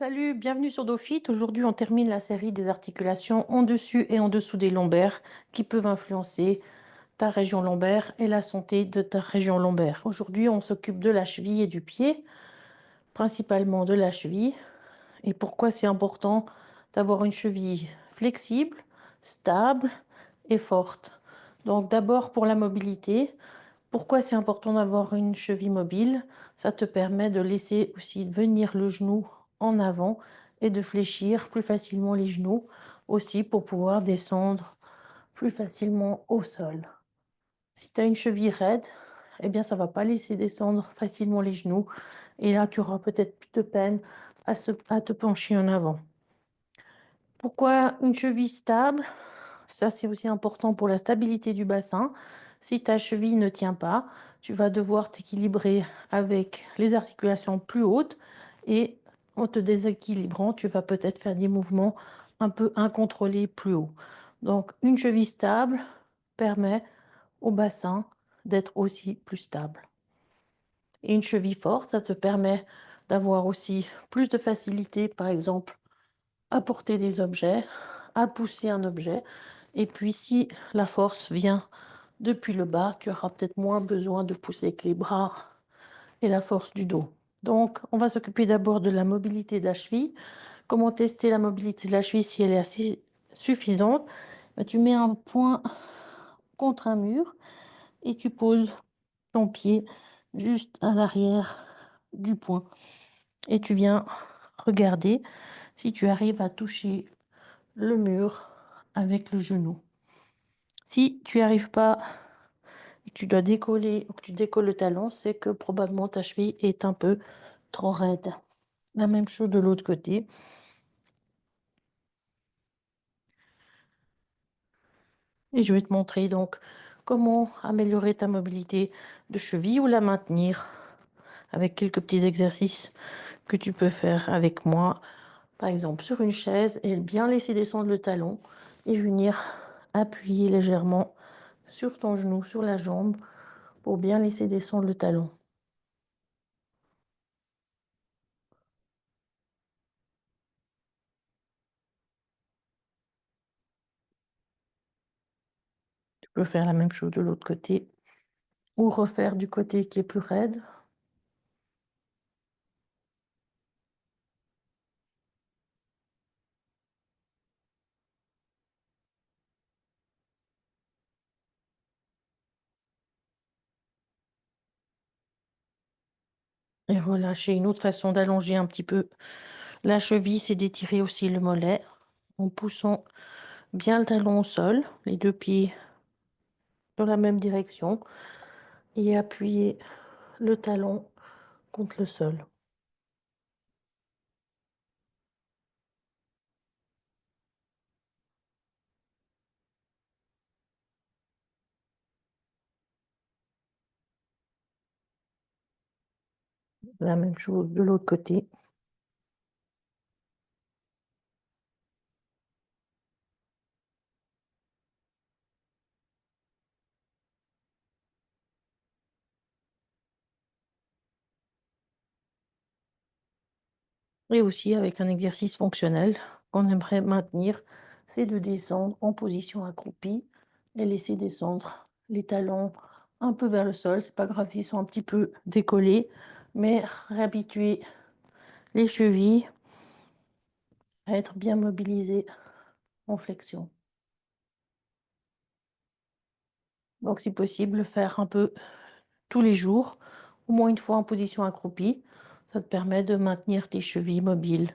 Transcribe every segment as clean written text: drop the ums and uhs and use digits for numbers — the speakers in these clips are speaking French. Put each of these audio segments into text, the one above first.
Salut, bienvenue sur DoFit. Aujourd'hui, on termine la série des articulations en dessus et en dessous des lombaires qui peuvent influencer ta région lombaire et la santé de ta région lombaire. Aujourd'hui, on s'occupe de la cheville et du pied, principalement de la cheville. Et pourquoi c'est important d'avoir une cheville flexible, stable et forte. Donc d'abord pour la mobilité. Pourquoi c'est important d'avoir une cheville mobile? Ça te permet de laisser aussi venir le genou en avant et de fléchir plus facilement les genoux aussi pour pouvoir descendre plus facilement au sol. Si tu as une cheville raide, eh bien ça va pas laisser descendre facilement les genoux et là tu auras peut-être plus de peine à te pencher en avant. Pourquoi une cheville stable? Ça, c'est aussi important pour la stabilité du bassin. Si ta cheville ne tient pas, tu vas devoir t'équilibrer avec les articulations plus hautes et en te déséquilibrant, tu vas peut-être faire des mouvements un peu incontrôlés plus haut. Donc, une cheville stable permet au bassin d'être aussi plus stable. Et une cheville forte, ça te permet d'avoir aussi plus de facilité, par exemple, à porter des objets, à pousser un objet. Et puis, si la force vient depuis le bas, tu auras peut-être moins besoin de pousser avec les bras et la force du dos. Donc, on va s'occuper d'abord de la mobilité de la cheville. Comment tester la mobilité de la cheville si elle est assez suffisante? Ben, tu mets un point contre un mur et tu poses ton pied juste à l'arrière du point. Et tu viens regarder si tu arrives à toucher le mur avec le genou. Si tu n'y arrives pas et que tu dois décoller ou que tu décolles le talon, c'est que probablement ta cheville est un peu trop raide. La même chose de l'autre côté. Et je vais te montrer donc comment améliorer ta mobilité de cheville ou la maintenir avec quelques petits exercices que tu peux faire avec moi. Par exemple, sur une chaise et bien laisser descendre le talon et venir appuyer légèrement sur ton genou, sur la jambe pour bien laisser descendre le talon. Tu peux faire la même chose de l'autre côté ou refaire du côté qui est plus raide. Et relâcher. Une autre façon d'allonger un petit peu la cheville, c'est d'étirer aussi le mollet en poussant bien le talon au sol, les deux pieds dans la même direction et appuyer le talon contre le sol. La même chose de l'autre côté. Et aussi avec un exercice fonctionnel qu'on aimerait maintenir, c'est de descendre en position accroupie et laisser descendre les talons un peu vers le sol. C'est pas grave s'ils sont un petit peu décollés, mais réhabituer les chevilles à être bien mobilisées en flexion. Donc, si possible, le faire un peu tous les jours, au moins une fois en position accroupie. Ça te permet de maintenir tes chevilles mobiles.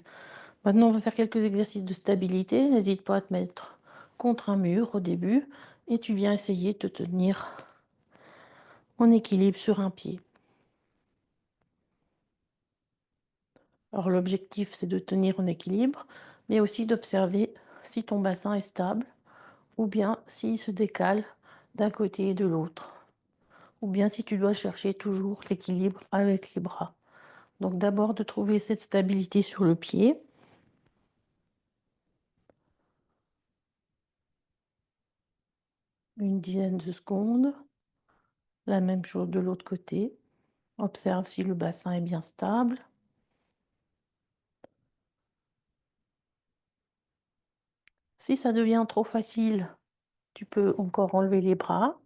Maintenant, on va faire quelques exercices de stabilité. N'hésite pas à te mettre contre un mur au début et tu viens essayer de te tenir en équilibre sur un pied. Alors, l'objectif, c'est de tenir en équilibre, mais aussi d'observer si ton bassin est stable ou bien s'il se décale d'un côté et de l'autre, ou bien si tu dois chercher toujours l'équilibre avec les bras. Donc, d'abord, de trouver cette stabilité sur le pied. Une dizaine de secondes. La même chose de l'autre côté. Observe si le bassin est bien stable. Si ça devient trop facile, tu peux encore enlever les bras.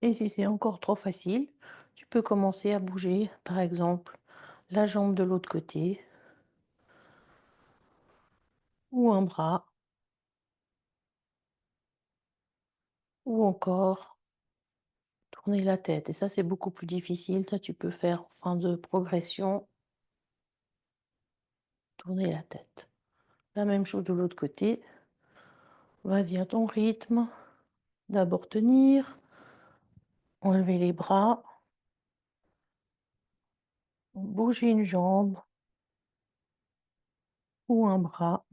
Et si c'est encore trop facile, tu peux commencer à bouger, par exemple, la jambe de l'autre côté ou un bras ou encore tourner la tête. Et ça, c'est beaucoup plus difficile. Ça, tu peux faire en fin de progression, tourner la tête. La même chose de l'autre côté. Vas-y à ton rythme. D'abord tenir, enlever les bras, bouger une jambe ou un bras.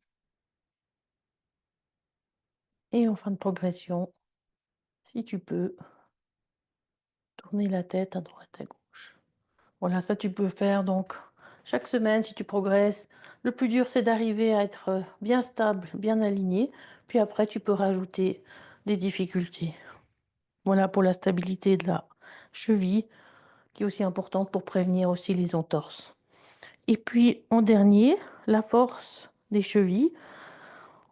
Et en fin de progression, si tu peux, tourner la tête à droite, à gauche. Voilà, ça tu peux faire donc chaque semaine si tu progresses. Le plus dur, c'est d'arriver à être bien stable, bien aligné. Puis après, tu peux rajouter des difficultés. Voilà pour la stabilité de la cheville, qui est aussi importante pour prévenir aussi les entorses. Et puis en dernier, la force des chevilles.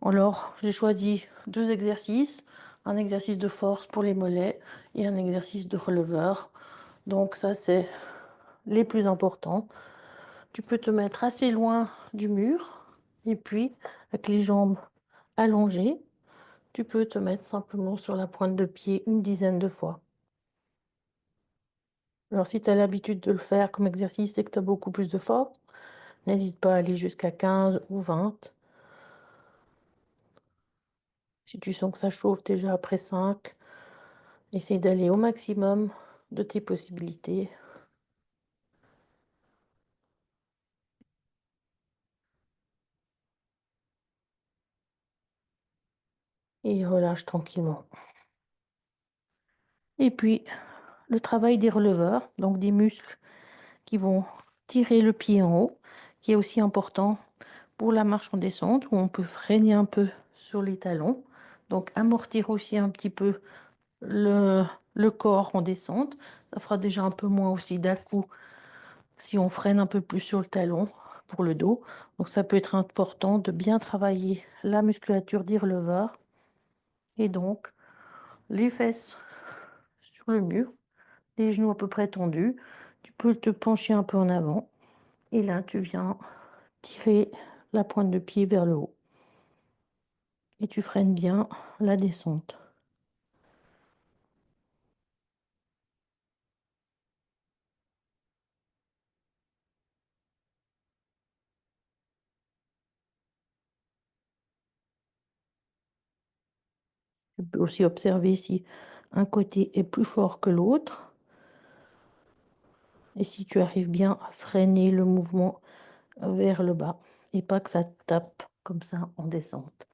Alors, j'ai choisi deux exercices, un exercice de force pour les mollets et un exercice de releveur. Donc ça, c'est les plus importants. Tu peux te mettre assez loin du mur et puis, avec les jambes allongées, tu peux te mettre simplement sur la pointe de pied une dizaine de fois. Alors, si tu as l'habitude de le faire comme exercice et que tu as beaucoup plus de force, n'hésite pas à aller jusqu'à 15 ou 20. Si tu sens que ça chauffe déjà après 5, essaye d'aller au maximum de tes possibilités et relâche tranquillement. Et puis, le travail des releveurs, donc des muscles qui vont tirer le pied en haut, qui est aussi important pour la marche en descente, où on peut freiner un peu sur les talons, donc amortir aussi un petit peu le, le corps en descente. Ça fera déjà un peu moins aussi d'à-coups si on freine un peu plus sur le talon pour le dos. Donc ça peut être important de bien travailler la musculature des releveurs et donc les fesses sur le mur, les genoux à peu près tendus. Tu peux te pencher un peu en avant et là tu viens tirer la pointe de pied vers le haut et tu freines bien la descente. Tu peux aussi observer si un côté est plus fort que l'autre et si tu arrives bien à freiner le mouvement vers le bas et pas que ça tape comme ça en descente.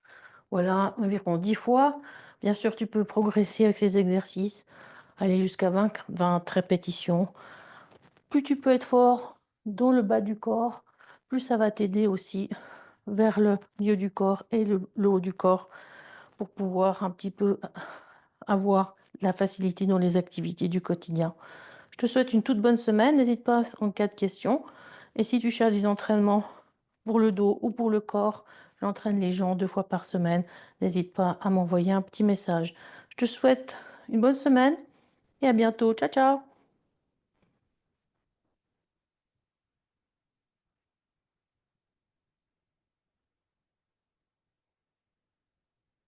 Voilà, environ 10 fois. Bien sûr, tu peux progresser avec ces exercices, aller jusqu'à 20 répétitions. Plus tu peux être fort dans le bas du corps, plus ça va t'aider aussi vers le milieu du corps et le haut du corps pour pouvoir un petit peu avoir de la facilité dans les activités du quotidien. Je te souhaite une toute bonne semaine. N'hésite pas en cas de questions. Et si tu cherches des entraînements pour le dos ou pour le corps, j'entraîne les gens 2 fois par semaine. N'hésite pas à m'envoyer un petit message. Je te souhaite une bonne semaine et à bientôt. Ciao, ciao!